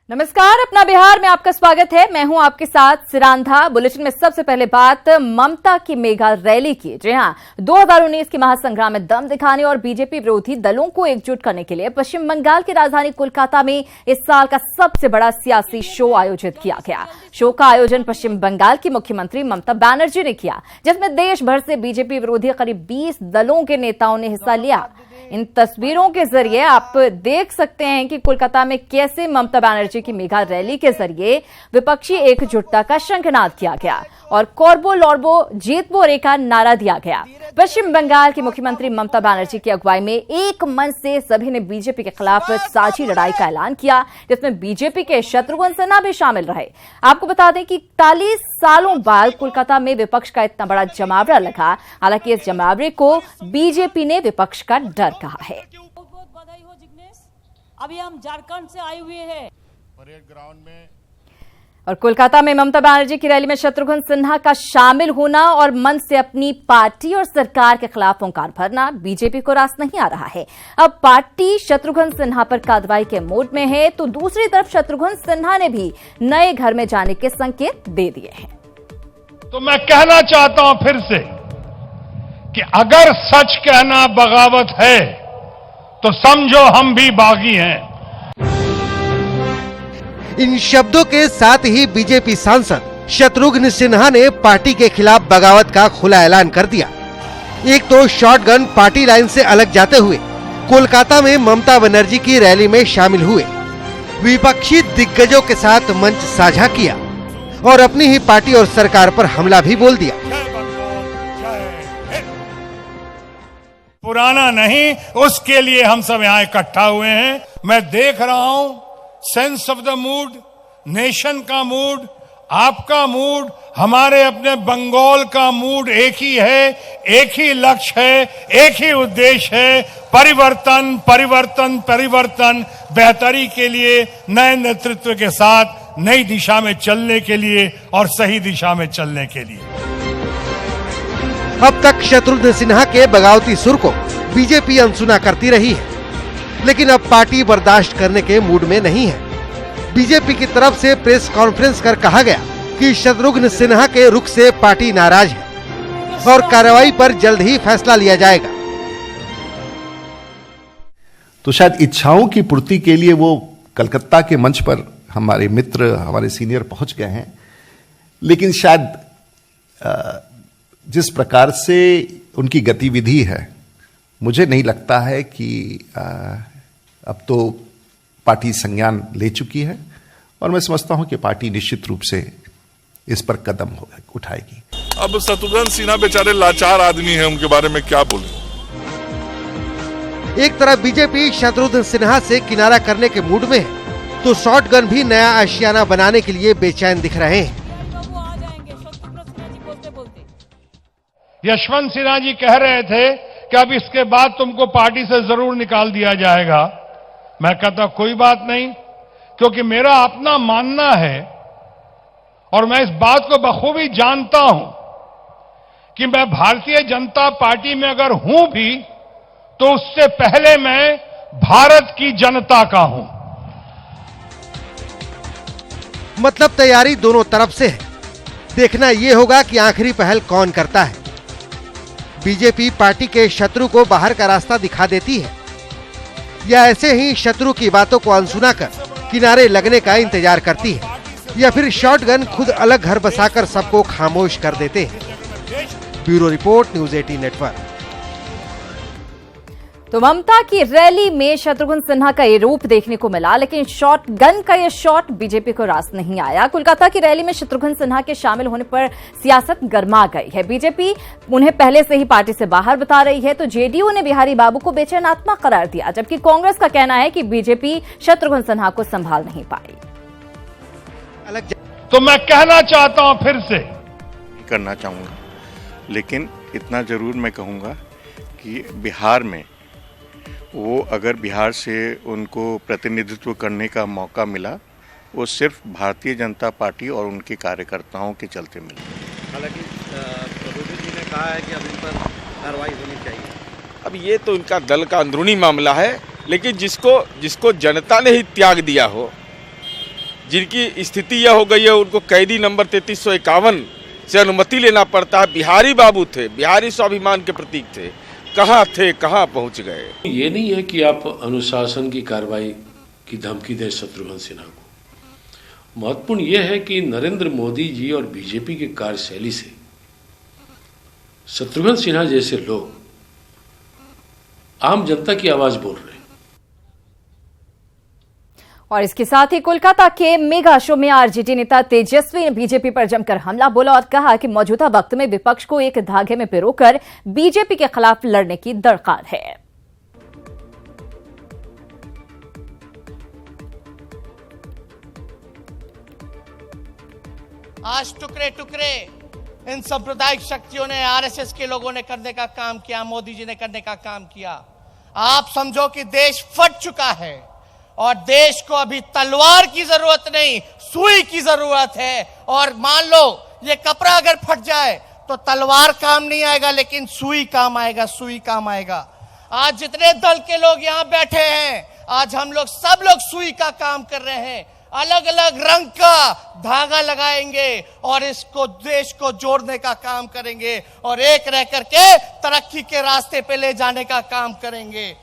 नमस्कार, अपना बिहार में आपका स्वागत है। मैं हूं आपके साथ सिरांधा। बुलेटिन में सबसे पहले बात ममता की मेगा रैली की। जी हां, 2019 के महासंग्राम में दम दिखाने और बीजेपी विरोधी दलों को एकजुट करने के लिए पश्चिम बंगाल की राजधानी कोलकाता में इस साल का सबसे बड़ा सियासी शो आयोजित किया गया। शो का आयोजन पश्चिम बंगाल की मुख्यमंत्री ममता बनर्जी ने किया, जिसमें देश भर से बीजेपी विरोधी करीब 20 दलों के नेताओं ने हिस्सा लिया। इन तस्वीरों के जरिए आप देख सकते हैं कि कोलकाता में कैसे ममता बनर्जी की मेगा रैली के जरिए विपक्षी एकजुटता का शंखनाद किया गया और कॉर्बो लॉर्बो जीतबो रे का नारा दिया गया। पश्चिम बंगाल की मुख्यमंत्री ममता बनर्जी की अगुवाई में एक मन से सभी ने बीजेपी के खिलाफ साझी लड़ाई का ऐलान किया, जिसमें बीजेपी के शत्रुघ्न सिन्हा भी शामिल रहे। आपको बता दें कि 41 सालों बाद कोलकाता में विपक्ष का इतना बड़ा जमावड़ा लगा। हालांकि इस जमावड़े को बीजेपी ने विपक्ष का डर कहा है। बहुत बहुत बधाई हो जिग्नेश, अभी हम झारखंड से आए हुए हैं परेड ग्राउंड में। और कोलकाता में ममता बनर्जी की रैली में शत्रुघ्न सिन्हा का शामिल होना और मन से अपनी पार्टी और सरकार के खिलाफ हुंकार भरना बीजेपी को रास नहीं आ रहा है। अब पार्टी शत्रुघ्न सिन्हा पर कार्रवाई के मूड में है, तो दूसरी तरफ शत्रुघ्न सिन्हा ने भी नए घर में जाने के संकेत दे दिए हैं। तो मैं कहना चाहता हूं फिर से कि अगर सच कहना बगावत है तो समझो हम भी बागी हैं। इन शब्दों के साथ ही बीजेपी सांसद शत्रुघ्न सिन्हा ने पार्टी के खिलाफ बगावत का खुला ऐलान कर दिया। एक तो शॉटगन पार्टी लाइन से अलग जाते हुए कोलकाता में ममता बनर्जी की रैली में शामिल हुए, विपक्षी दिग्गजों के साथ मंच साझा किया और अपनी ही पार्टी और सरकार पर हमला भी बोल दिया। पुराना नहीं, उसके लिए हम सब यहाँ इकट्ठा हुए हैं। मैं देख रहा हूं sense of the mood, nation का मूड, आपका मूड, हमारे अपने बंगाल का मूड एक ही है, एक ही लक्ष्य है, एक ही उद्देश्य है, परिवर्तन परिवर्तन परिवर्तन, बेहतरी के लिए, नए नेतृत्व के साथ नई दिशा में चलने के लिए और सही दिशा में चलने के लिए। अब तक शत्रुघ्न सिन्हा के बगावती सुर को बीजेपी अनसुना करती रही है, लेकिन अब पार्टी बर्दाश्त करने के मूड में नहीं है। बीजेपी की तरफ से प्रेस कॉन्फ्रेंस कर कहा गया कि शत्रुघ्न सिन्हा के रुख से पार्टी नाराज है और कार्रवाई पर जल्द ही फैसला लिया जाएगा। तो शायद इच्छाओं की पूर्ति के लिए वो कलकत्ता के मंच पर हमारे मित्र, हमारे सीनियर पहुंच गए हैं, लेकिन शायद जिस प्रकार से उनकी गतिविधि है, मुझे नहीं लगता है कि अब तो पार्टी संज्ञान ले चुकी है और मैं समझता हूं कि पार्टी निश्चित रूप से इस पर कदम उठाएगी। अब शत्रुघ्न सिन्हा बेचारे लाचार आदमी हैं, उनके बारे में क्या बोले। एक तरफ बीजेपी शत्रुघ्न सिन्हा से किनारा करने के मूड में है, तो शॉटगन भी नया आशियाना बनाने के लिए बेचैन दिख रहे हैं। यशवंत सिन्हा जी कह रहे थे कि अब इसके बाद तुमको पार्टी से जरूर निकाल दिया जाएगा। मैं कहता कोई बात नहीं, क्योंकि मेरा अपना मानना है और मैं इस बात को बखूबी जानता हूं कि मैं भारतीय जनता पार्टी में अगर हूं भी तो उससे पहले मैं भारत की जनता का हूं। मतलब तैयारी दोनों तरफ से है। देखना यह होगा कि आखिरी पहल कौन करता है। बीजेपी पार्टी के शत्रु को बाहर का रास्ता दिखा देती है या ऐसे ही शत्रु की बातों को अनसुना कर किनारे लगने का इंतजार करती है, या फिर शॉटगन खुद अलग घर बसाकर सबको खामोश कर देते हैं। Bureau report, news 18 network. तो ममता की रैली में शत्रुघ्न सिन्हा का ये रूप देखने को मिला, लेकिन शॉटगन का ये शॉट बीजेपी को रास नहीं आया। कोलकाता की रैली में शत्रुघ्न सिन्हा के शामिल होने पर सियासत गर्मा गई है। बीजेपी उन्हें पहले से ही पार्टी से बाहर बता रही है, तो जेडीयू ने बिहारी बाबू को बेचैन आत्मा करार दिया, जबकि कांग्रेस का कहना है कि बीजेपी शत्रुघ्न सिन्हा को संभाल नहीं पाई। तो मैं कहना चाहता हूं फिर से, करना चाहूंगा, लेकिन इतना जरूर मैं कहूंगा कि बिहार में वो अगर बिहार से उनको प्रतिनिधित्व करने का मौका मिला, वो सिर्फ भारतीय जनता पार्टी और उनके कार्यकर्ताओं के चलते मिला। हालांकि प्रभुदेव जी ने कहा है कि अब इन पर कार्रवाई होनी चाहिए। अब ये तो इनका दल का अंदरूनी मामला है, लेकिन जिसको जनता ने ही त्याग दिया हो, जिनकी स्थिति यह हो गई है उनको कैदी नंबर 3351 से अनुमति लेना पड़ता है। बिहारी बाबू थे, बिहारी स्वाभिमान के प्रतीक थे, कहाँ थे, कहाँ पहुँच गए। ये नहीं है कि आप अनुशासन की कार्रवाई की धमकी दें शत्रुघ्न सिन्हा को। महत्वपूर्ण यह है कि नरेंद्र मोदी जी और बीजेपी की कार्यशैली से शत्रुघ्न सिन्हा जैसे लोग आम जनता की आवाज बोल रहे हैं। और इसके साथ ही कोलकाता के मेगा शो में आरजेडी नेता तेजस्वी ने बीजेपी पर जमकर हमला बोला और कहा कि मौजूदा वक्त में विपक्ष को एक धागे में पिरोकर बीजेपी के खिलाफ लड़ने की दरकार है। आज टुकड़े टुकड़े इन सांप्रदायिक शक्तियों ने, आरएसएस के लोगों ने करने का काम किया, मोदी जी ने करने का काम किया। आप समझो कि देश फट चुका है और देश को अभी तलवार की जरूरत नहीं, सुई की जरूरत है। और मान लो ये कपड़ा अगर फट जाए तो तलवार काम नहीं आएगा, लेकिन सुई काम आएगा, सुई काम आएगा। आज जितने दल के लोग यहाँ बैठे हैं, आज हम लोग सब लोग सुई का काम कर रहे हैं, अलग अलग रंग का धागा लगाएंगे और इसको देश को जोड़ने का काम करेंगे और एक रह करके तरक्की के रास्ते पे ले जाने का काम करेंगे।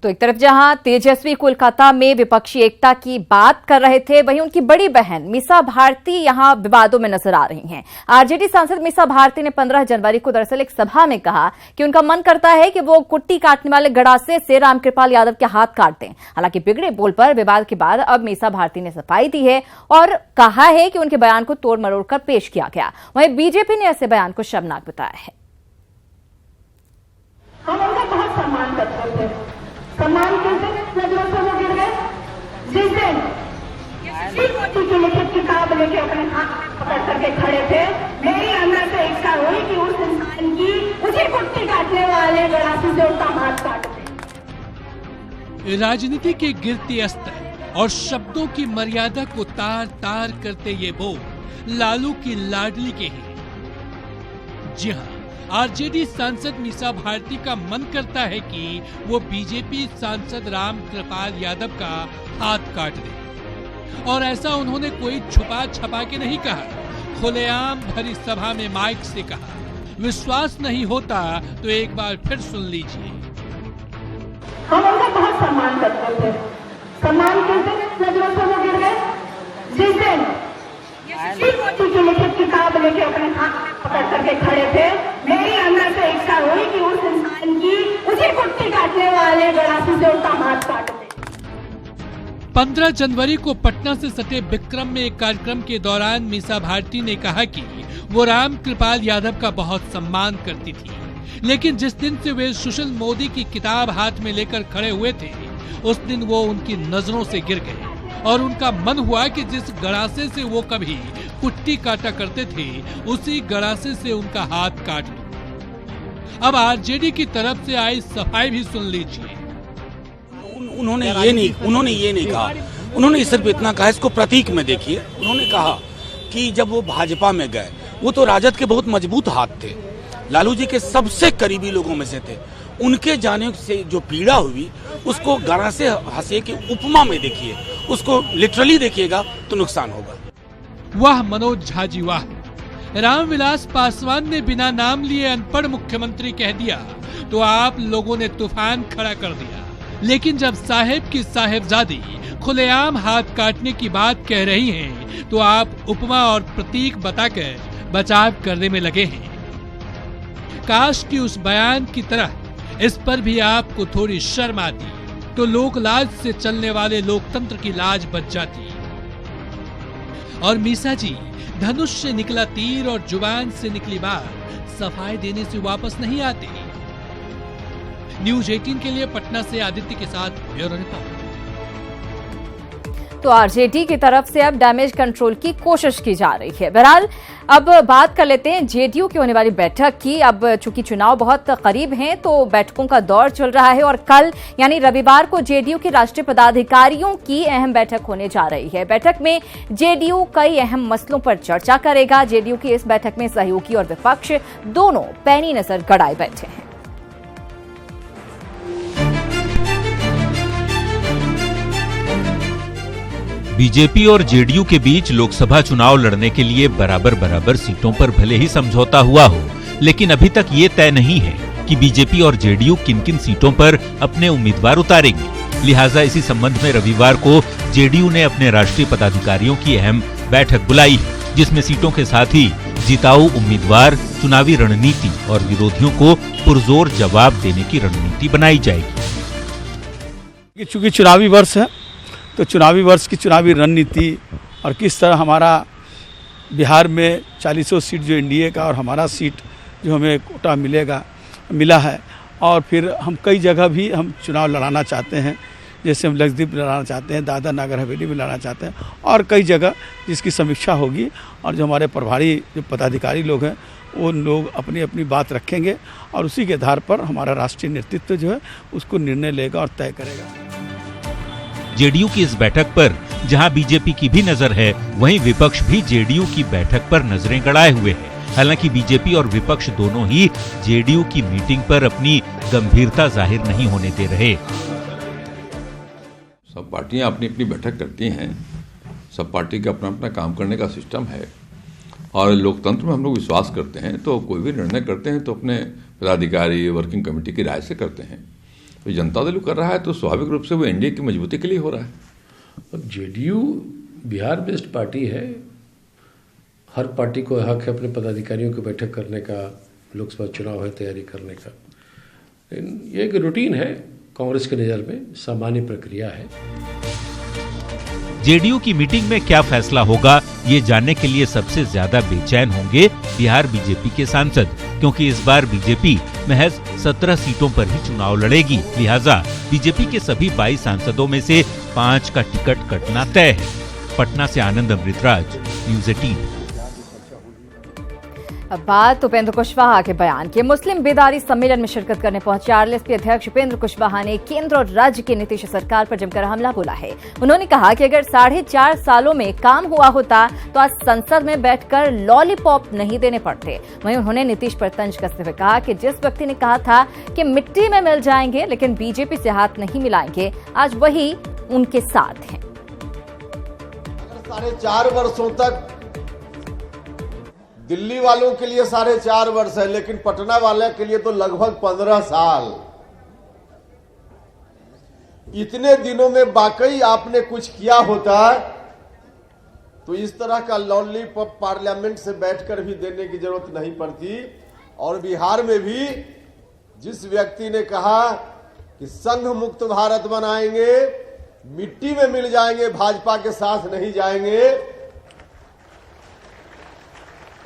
तो एक तरफ जहां तेजस्वी कोलकाता में विपक्षी एकता की बात कर रहे थे, वहीं उनकी बड़ी बहन मीसा भारती यहां विवादों में नजर आ रही हैं। आरजेडी सांसद मीसा भारती ने 15 जनवरी को दरअसल एक सभा में कहा कि उनका मन करता है कि वो कुट्टी काटने वाले गड़ासे से रामकृपाल यादव के हाथ काट दें। हालांकि बिगड़े बोल पर विवाद के बाद अब मीसा भारती ने सफाई दी है और कहा है कि उनके बयान को तोड़ मरोड़ कर पेश किया गया। वहीं बीजेपी ने ऐसे बयान को शर्मनाक बताया है। हम उनका बहुत सम्मान करते थे। सम्मान कैसे नजरों से वो गिर गए? जिस दिन की लिखित किताब लेके अपने हाथ पकड़ करके खड़े थे, मेरी अंदर से इच्छा हुई कि उस इंसान की उसी कुट्टी काटने वाले गड़ासी से उसका हाथ काट दे। राजनीति के गिरते अस्त्र और शब्दों की मर्यादा को तार तार करते ये बोल लालू की लाडली के हैं। जी हाँ, आरजेडी सांसद मीसा भारती का मन करता है कि वो बीजेपी सांसद रामकृपाल यादव का हाथ काट दे। और ऐसा उन्होंने कोई छुपा छपा के नहीं कहा, खुलेआम भरी सभा में माइक से कहा। विश्वास नहीं होता तो एक बार फिर सुन लीजिए। हम उनका बहुत सम्मान करते थे। सम्मान कैसे नजरों से वो गिर गए? जिस दिन की लिखित किताब लेके अपने हाथ पकड़ करके खड़े थे, मेरी अंदर से इच्छा हुई कि उस इंसान की उसी कुट्टी काटने वाले गड़ासी से उसका हाथ काट दे। 15 जनवरी को पटना से सटे विक्रम में एक कार्यक्रम के दौरान मीसा भारती ने कहा कि वो रामकृपाल यादव का बहुत सम्मान करती थी, लेकिन जिस दिन से वे सुशील मोदी की किताब हाथ में लेकर खड़े हुए थे, उस दिन वो उनकी नजरों से गिर गए और उनका मन हुआ कि जिस गड़ासे से वो कभी कुट्टी काटा करते थे, उसी गड़ासे से उनका हाथ काट दूं। अब आरजेडी की तरफ से आई सफाई भी सुन लीजिए। उन्होंने ये नहीं कहा, उन्होंने सिर्फ इतना कहा, इसको प्रतीक में देखिए। उन्होंने कहा कि जब वो भाजपा में गए, वो तो राजद के बहुत मजबूत हाथ थे, लालू जी के सबसे करीबी लोगों में से थे। उनके जाने से जो पीड़ा हुई, उसको गड़ासे हंसे के उपमा में देखिए, उसको लिटरली देखिएगा तो नुकसान होगा। वाह मनोज झा जी वाह। रामविलास पासवान ने बिना नाम लिए अनपढ़ मुख्यमंत्री कह दिया तो आप लोगों ने तूफान खड़ा कर दिया, लेकिन जब साहेब की साहेबजादी खुलेआम हाथ काटने की बात कह रही हैं, तो आप उपमा और प्रतीक बताकर बचाव करने में लगे हैं। काश कि उस बयान की तरह इस पर भी आपको थोड़ी शर्म आती, तो लोक लाज से चलने वाले लोकतंत्र की लाज बच जाती। और मीसा जी, धनुष से निकला तीर और जुबान से निकली बात सफाई देने से वापस नहीं आती। न्यूज 18 के लिए पटना से आदित्य के साथ ब्यूरो रिपोर्ट। तो आरजेडी की तरफ से अब डैमेज कंट्रोल की कोशिश की जा रही है। बहरहाल अब बात कर लेते हैं जेडीयू की होने वाली बैठक की। अब चूंकि चुनाव बहुत करीब हैं, तो बैठकों का दौर चल रहा है और कल यानी रविवार को जेडीयू के राष्ट्रीय पदाधिकारियों की अहम बैठक होने जा रही है। बैठक में जेडीयू कई अहम मसलों पर चर्चा करेगा। जेडीयू की इस बैठक में सहयोगी और विपक्ष दोनों पैनी नजर गड़ाए बैठे हैं। बीजेपी और जेडीयू के बीच लोकसभा चुनाव लड़ने के लिए बराबर बराबर सीटों पर भले ही समझौता हुआ हो, लेकिन अभी तक ये तय नहीं है कि बीजेपी और जेडीयू किन किन सीटों पर अपने उम्मीदवार उतारेंगे। लिहाजा इसी संबंध में रविवार को जेडीयू ने अपने राष्ट्रीय पदाधिकारियों की अहम बैठक बुलाई, जिसमें सीटों के साथ ही जिताऊ उम्मीदवार, चुनावी रणनीति और विरोधियों को पुरजोर जवाब देने की रणनीति बनाई जाएगी। चूंकि चुनावी वर्ष है, तो चुनावी वर्ष की चुनावी रणनीति और किस तरह हमारा बिहार में 40 सीट जो एनडीए का और हमारा सीट जो हमें कोटा मिला है, और फिर हम कई जगह भी हम चुनाव लड़ाना चाहते हैं, जैसे हम लक्षद्वीप लड़ाना चाहते हैं, दादरा नगर हवेली में लड़ाना चाहते हैं, और कई जगह जिसकी समीक्षा होगी और जो हमारे प्रभारी जो पदाधिकारी लोग हैं वो लोग अपनी अपनी बात रखेंगे और उसी के आधार पर हमारा राष्ट्रीय नेतृत्व जो है उसको निर्णय लेगा और तय करेगा। जेडीयू की इस बैठक पर जहां बीजेपी की भी नजर है, वहीं विपक्ष भी जेडीयू की बैठक पर नजरें गड़ाए हुए है। हालांकि बीजेपी और विपक्ष दोनों ही जेडीयू की मीटिंग पर अपनी गंभीरता जाहिर नहीं होने दे रहे। सब पार्टियां अपनी अपनी बैठक करती हैं, सब पार्टी का अपना अपना काम करने का सिस्टम है और लोकतंत्र में हम लोग विश्वास करते हैं। तो कोई भी निर्णय करते हैं तो अपने पदाधिकारी, वर्किंग कमेटी की राय से करते हैं। तो जनता दल कर रहा है तो स्वाभाविक रूप से वो एनडीए की मजबूती के लिए हो रहा है। अब जेडीयू बिहार बेस्ड पार्टी है, हर पार्टी को हक है अपने पदाधिकारियों की बैठक करने का, लोकसभा चुनाव है तैयारी करने का। ये एक रूटीन है, कांग्रेस की नज़र में सामान्य प्रक्रिया है। जेडीयू की मीटिंग में क्या फैसला होगा, ये जानने के लिए सबसे ज्यादा बेचैन होंगे बिहार बीजेपी के सांसद, क्योंकि इस बार बीजेपी महज 17 सीटों पर ही चुनाव लड़ेगी। लिहाजा बीजेपी के सभी 22 सांसदों में से 5 का टिकट कटना तय है। पटना से आनंद अमृतराज, न्यूज़ 18। अब बात उपेंद्र कुशवाहा के बयान की। मुस्लिम बेदारी सम्मेलन में शिरकत करने पहुंचे आरएलएसपी अध्यक्ष उपेंद्र कुशवाहा ने केंद्र और राज्य की नीतीश सरकार पर जमकर हमला बोला है। उन्होंने कहा कि अगर 4.5 सालों में काम हुआ होता तो आज संसद में बैठकर लॉलीपॉप नहीं देने पड़ते। वहीं उन्होंने नीतीश पर तंज कसते हुए कहा कि जिस व्यक्ति ने कहा था कि मिट्टी में मिल जाएंगे लेकिन बीजेपी से हाथ नहीं मिलाएंगे, आज वही उनके साथ हैं। 4.5 वर्षों तक दिल्ली वालों के लिए 4.5 वर्ष है, लेकिन पटना वाले के लिए तो लगभग 15 साल। इतने दिनों में वाकई आपने कुछ किया होता तो इस तरह का लॉलीपॉप पार्लियामेंट से बैठकर भी देने की जरूरत नहीं पड़ती। और बिहार में भी जिस व्यक्ति ने कहा कि संघ मुक्त भारत बनाएंगे, मिट्टी में मिल जाएंगे, भाजपा के साथ नहीं जाएंगे,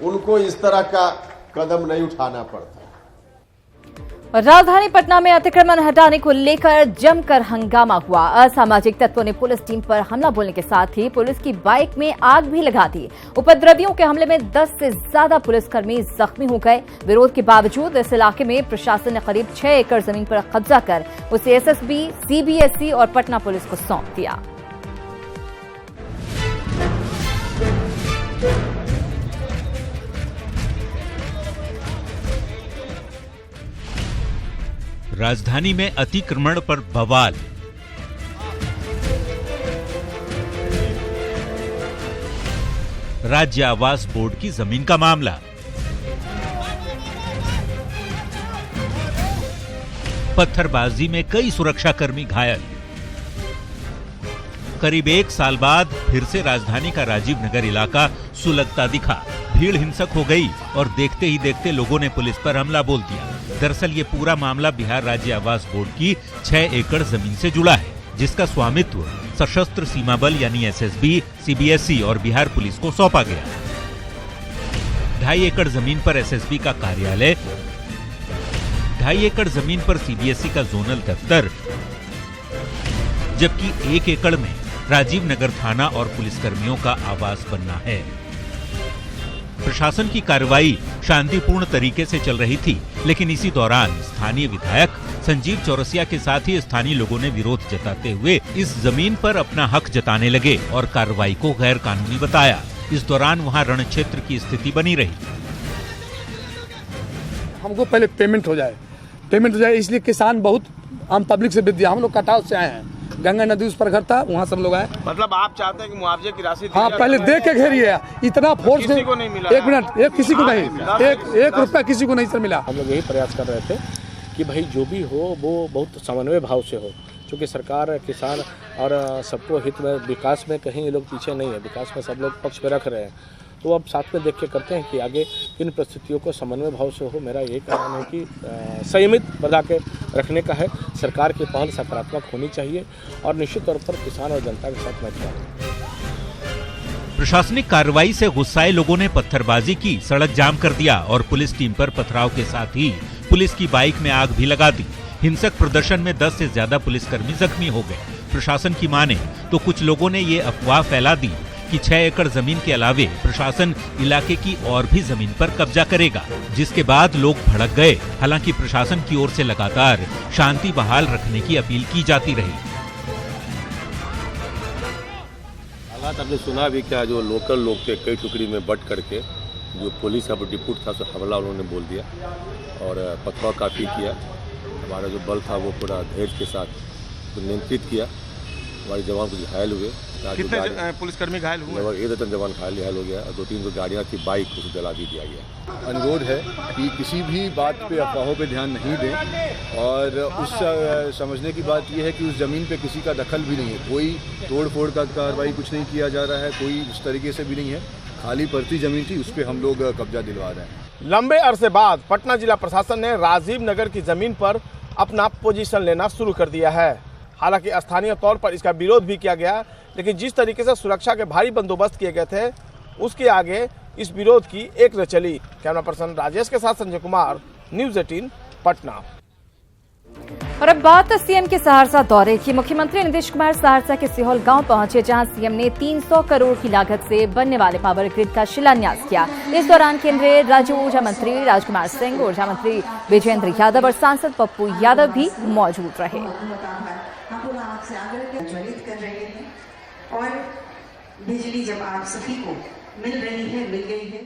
उनको इस तरह का कदम नहीं उठाना पड़ता। राजधानी पटना में अतिक्रमण हटाने को लेकर जमकर हंगामा हुआ। असामाजिक तत्वों ने पुलिस टीम पर हमला बोलने के साथ ही पुलिस की बाइक में आग भी लगा दी। उपद्रवियों के हमले में 10 से ज्यादा पुलिसकर्मी जख्मी हो गए। विरोध के बावजूद इस इलाके में प्रशासन ने करीब 6 एकड़ जमीन पर कब्जा कर उसे एसएसबी, सीबीएसई और पटना पुलिस को सौंप दिया। राजधानी में अतिक्रमण पर बवाल। राज्य आवास बोर्ड की जमीन का मामला। पत्थरबाजी में कई सुरक्षाकर्मी घायल। करीब 1 साल बाद फिर से राजधानी का राजीव नगर इलाका सुलगता दिखा। भीड़ हिंसक हो गई और देखते ही देखते लोगों ने पुलिस पर हमला बोल दिया। दरअसल ये पूरा मामला बिहार राज्य आवास बोर्ड की 6 एकड़ जमीन से जुड़ा है, जिसका स्वामित्व सशस्त्र सीमा बल यानी एसएसबी, सीबीएसई और बिहार पुलिस को सौंपा गया। 2.5 एकड़ जमीन पर एसएसबी का कार्यालय, 2.5 एकड़ जमीन पर सीबीएसई का जोनल दफ्तर, जबकि 1 एकड़ में राजीव नगर थाना और पुलिसकर्मियों का आवास बनना है। प्रशासन की कार्रवाई शांतिपूर्ण तरीके से चल रही थी, लेकिन इसी दौरान स्थानीय विधायक संजीव चौरसिया के साथ ही स्थानीय लोगों ने विरोध जताते हुए इस जमीन पर अपना हक जताने लगे और कार्रवाई को गैर कानूनी बताया। इस दौरान वहां रण क्षेत्र की स्थिति बनी रही। हमको पहले पेमेंट हो जाए, इसलिए किसान बहुत आम पब्लिक से विद्या, हम लोग कटाव से आए हैं, गंगा नदी उस पर घर था, वहाँ सब लोग आए। मतलब आप चाहते हैं कि मुआवजे की राशि? हाँ, पहले देख के घेरिए, इतना फोर्स किसी को नहीं मिला। एक मिनट, एक किसी को नहीं, एक रुपया किसी को नहीं सर मिला। हम लोग यही प्रयास कर रहे थे कि भाई जो भी हो वो बहुत समन्वय भाव से हो, क्योंकि सरकार, किसान और सबको हित में, विकास में कहीं ये लोग पीछे नहीं है, विकास में सब लोग पक्ष में रख रहे हैं। तो अब साथ में देख के करते हैं कि आगे इन परिस्थितियों को समन्वय भाव से हो। मेरा ये कहना है कि संयमित बना के रखने का है। सरकार की पहल सकारात्मक होनी चाहिए और निश्चित तौर पर किसान और जनता के साथ मैं खड़ा हूं। प्रशासनिक कार्रवाई से गुस्साए लोगों ने पत्थरबाजी की, सड़क जाम कर दिया और पुलिस टीम पर पथराव के साथ ही पुलिस की बाइक में आग भी लगा दी। हिंसक प्रदर्शन में 10 से ज्यादा पुलिसकर्मी जख्मी हो गए। प्रशासन की माने तो कुछ लोगों ने ये अफवाह फैला दी कि 6 एकड़ जमीन के अलावे प्रशासन इलाके की और भी जमीन पर कब्जा करेगा, जिसके बाद लोग भड़क गए। हालांकि प्रशासन की ओर से लगातार शांति बहाल रखने की अपील की जाती रही। हालात आपने सुना भी क्या, जो लोकल लोग थे कई टुकड़ी में बट करके जो पुलिस का डिप्यूट था, सो हमला उन्होंने बोल दिया और पथराव काफ़ी किया। हमारा जो बल था वो पूरा धैर्य के साथ नियंत्रित किया। हमारे जवान कुछ घायल हुए। कितने पुलिसकर्मी घायल हुए? लगभग 1 दर्जन जवान घायल हो गया और 2-3 जो गाड़ियाँ थी, बाइक, उसे जला भी दिया गया। अनुरोध है कि किसी भी बात पे, अफवाहों पे ध्यान नहीं दें और उस समझने की बात यह है कि उस ज़मीन पे किसी का दखल भी नहीं है, कोई तोड़ फोड़ का कार्रवाई कुछ नहीं किया जा रहा है, कोई इस तरीके से भी नहीं है। खाली पड़ती ज़मीन थी, उस पर हम लोग कब्जा दिलवा रहे हैं। लंबे अरसे बाद पटना जिला प्रशासन ने राजीव नगर की जमीन पर अपना पोजीशन लेना शुरू कर दिया है। हालांकि स्थानीय तौर पर इसका विरोध भी किया गया, लेकिन जिस तरीके से सुरक्षा के भारी बंदोबस्त किए गए थे, उसके आगे इस विरोध की एक न चली। कैमरा पर्सन राजेश के साथ संजय कुमार, न्यूज़ 18 पटना। और अब बात सीएम के सहरसा दौरे की। मुख्यमंत्री नीतीश कुमार सहरसा के सिहोल गांव पहुंचे, जहां सीएम ने 300 करोड़ की लागत से बनने वाले पावर ग्रिड का शिलान्यास किया। इस दौरान केंद्रीय राज्य ऊर्जा मंत्री राजकुमार सिंह, ऊर्जा मंत्री विजेंद्र यादव और सांसद पप्पू यादव भी मौजूद रहे। आपसे आग्रह ज्वलित कर रहे हैं और बिजली जब आप सभी को मिल रही है, मिल गई है।